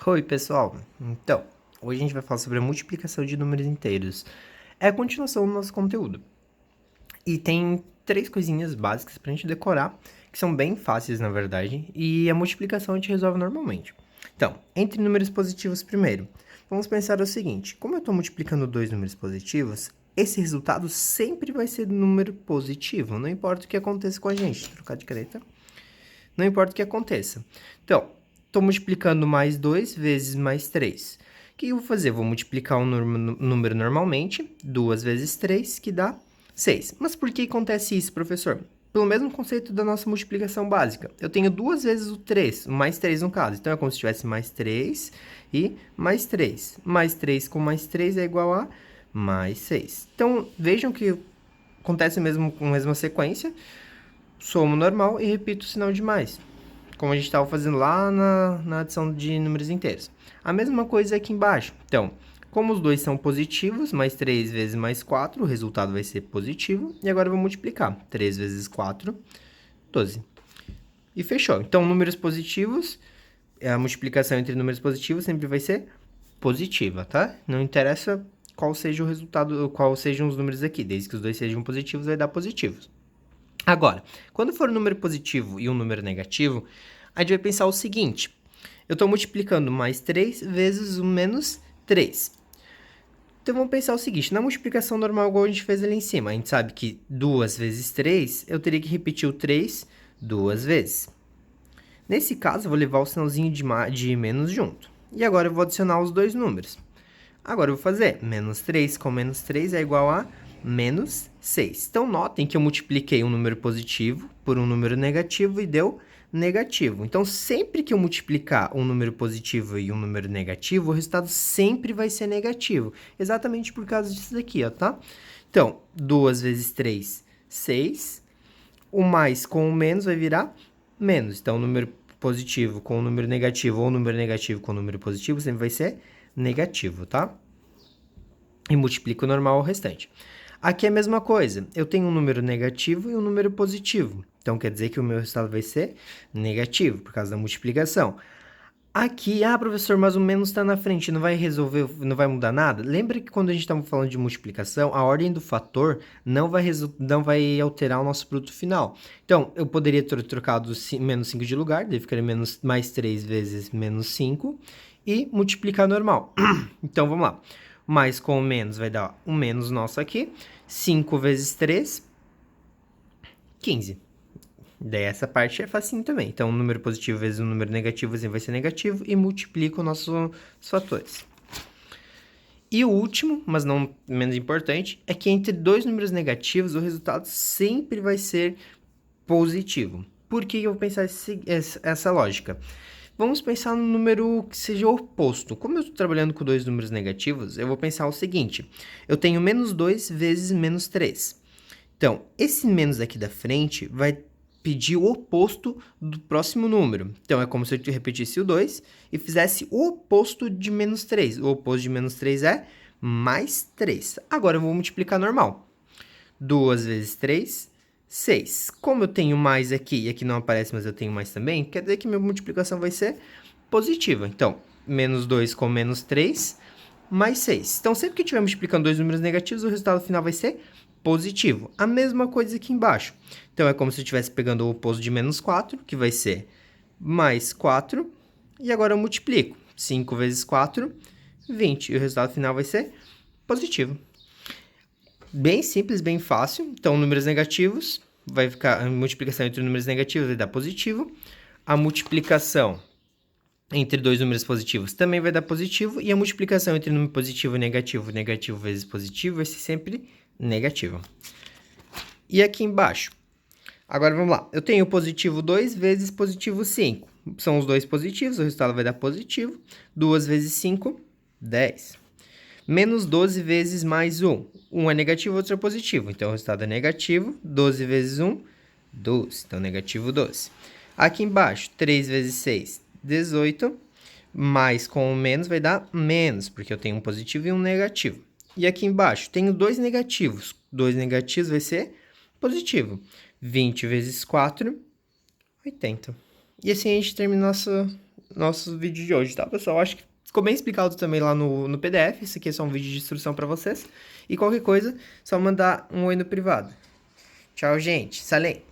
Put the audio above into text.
Oi, pessoal. Então, hoje a gente vai falar sobre a multiplicação de números inteiros. É a continuação do nosso conteúdo. E tem três coisinhas básicas pra gente decorar, que são bem fáceis, na verdade, e a multiplicação a gente resolve normalmente. Então, entre números positivos primeiro. Vamos pensar o seguinte: como eu estou multiplicando dois números positivos, esse resultado sempre vai ser número positivo, não importa o que aconteça com a gente. Vou trocar de caneta. Não importa o que aconteça. Então, estou multiplicando mais 2 vezes mais 3. O que eu vou fazer? Vou multiplicar um número normalmente, 2 vezes 3, que dá 6. Mas por que acontece isso, professor? Pelo mesmo conceito da nossa multiplicação básica. Eu tenho 2 vezes o 3, mais 3 no caso. Então, é como se tivesse mais 3 e mais 3. Mais 3 com mais 3 é igual a mais 6. Então, vejam que acontece mesmo com a mesma sequência. Somo normal e repito o sinal de mais, como a gente estava fazendo lá na adição de números inteiros. A mesma coisa aqui embaixo. Então, como os dois são positivos, mais 3 vezes mais 4, o resultado vai ser positivo. E agora eu vou multiplicar. 3 vezes 4, 12. E fechou. Então, números positivos, a multiplicação entre números positivos sempre vai ser positiva, tá? Não interessa qual seja o resultado, qual sejam os números aqui, desde que os dois sejam positivos, vai dar positivos. Agora, quando for um número positivo e um número negativo, a gente vai pensar o seguinte: eu estou multiplicando mais 3 vezes o menos 3. Então vamos pensar o seguinte: na multiplicação normal, igual a gente fez ali em cima, a gente sabe que 2 vezes 3, eu teria que repetir o 3 duas vezes. Nesse caso, eu vou levar o sinalzinho de menos junto. E agora eu vou adicionar os dois números. Agora eu vou fazer menos 3 com menos 3 é igual a menos 6. Então, notem que eu multipliquei um número positivo por um número negativo e deu negativo. Então, sempre que eu multiplicar um número positivo e um número negativo, o resultado sempre vai ser negativo. Exatamente por causa disso daqui, ó, tá? Então, 2 vezes 3, 6. O mais com o menos vai virar menos. Então, o número positivo com o número negativo ou o número negativo com o número positivo sempre vai ser negativo, tá? E multiplico o normal ao restante. Aqui é a mesma coisa. Eu tenho um número negativo e um número positivo. Então, quer dizer que o meu resultado vai ser negativo, por causa da multiplicação. Aqui, professor, mas o menos está na frente, não vai resolver, não vai mudar nada? Lembra que quando a gente estava falando de multiplicação, a ordem do fator não vai alterar o nosso produto final. Então, eu poderia ter trocado menos 5 de lugar, daí ficaria mais 3 vezes menos 5, e multiplicar normal. Então, vamos lá. Mais com o menos vai dar o menos nosso aqui. 5 vezes 3, 15. Daí essa parte é facinho também. Então, um número positivo vezes um número negativo vai ser negativo e multiplica os nossos fatores. E o último, mas não menos importante, é que entre dois números negativos, o resultado sempre vai ser positivo. Por que eu vou pensar essa lógica? Vamos pensar no número que seja oposto. Como eu estou trabalhando com dois números negativos, eu vou pensar o seguinte: eu tenho menos 2 vezes menos 3. Então, esse menos aqui da frente vai pedir o oposto do próximo número. Então, é como se eu repetisse o 2 e fizesse o oposto de menos 3. O oposto de menos 3 é mais 3. Agora, eu vou multiplicar normal. 2 vezes 3, 6. Como eu tenho mais aqui e aqui não aparece, mas eu tenho mais também, quer dizer que minha multiplicação vai ser positiva. Então, menos 2 com menos 3, mais 6. Então, sempre que estiver multiplicando dois números negativos, o resultado final vai ser positivo. A mesma coisa aqui embaixo. Então, é como se eu estivesse pegando o oposto de menos 4, que vai ser mais 4. E agora eu multiplico. 5 vezes 4, 20. E o resultado final vai ser positivo. Bem simples, bem fácil. Então, números negativos, vai ficar a multiplicação entre números negativos vai dar positivo. A multiplicação entre dois números positivos também vai dar positivo. E a multiplicação entre número positivo e negativo, negativo vezes positivo, vai ser sempre negativo. E aqui embaixo, agora vamos lá. Eu tenho positivo 2 vezes positivo 5. São os dois positivos, o resultado vai dar positivo. 2 vezes 5, 10. Menos 12 vezes mais 1. Um é negativo, outro é positivo. Então, o resultado é negativo. 12 vezes 1, 12. Então, negativo 12. Aqui embaixo, 3 vezes 6, 18. Mais com o menos vai dar menos, porque eu tenho um positivo e um negativo. E aqui embaixo, tenho dois negativos. Dois negativos vai ser positivo. 20 vezes 4, 80. E assim a gente termina nosso vídeo de hoje, tá, pessoal? Acho que ficou bem explicado também lá no PDF. Esse aqui é só um vídeo de instrução pra vocês. E qualquer coisa, só mandar um oi no privado. Tchau, gente. Salém.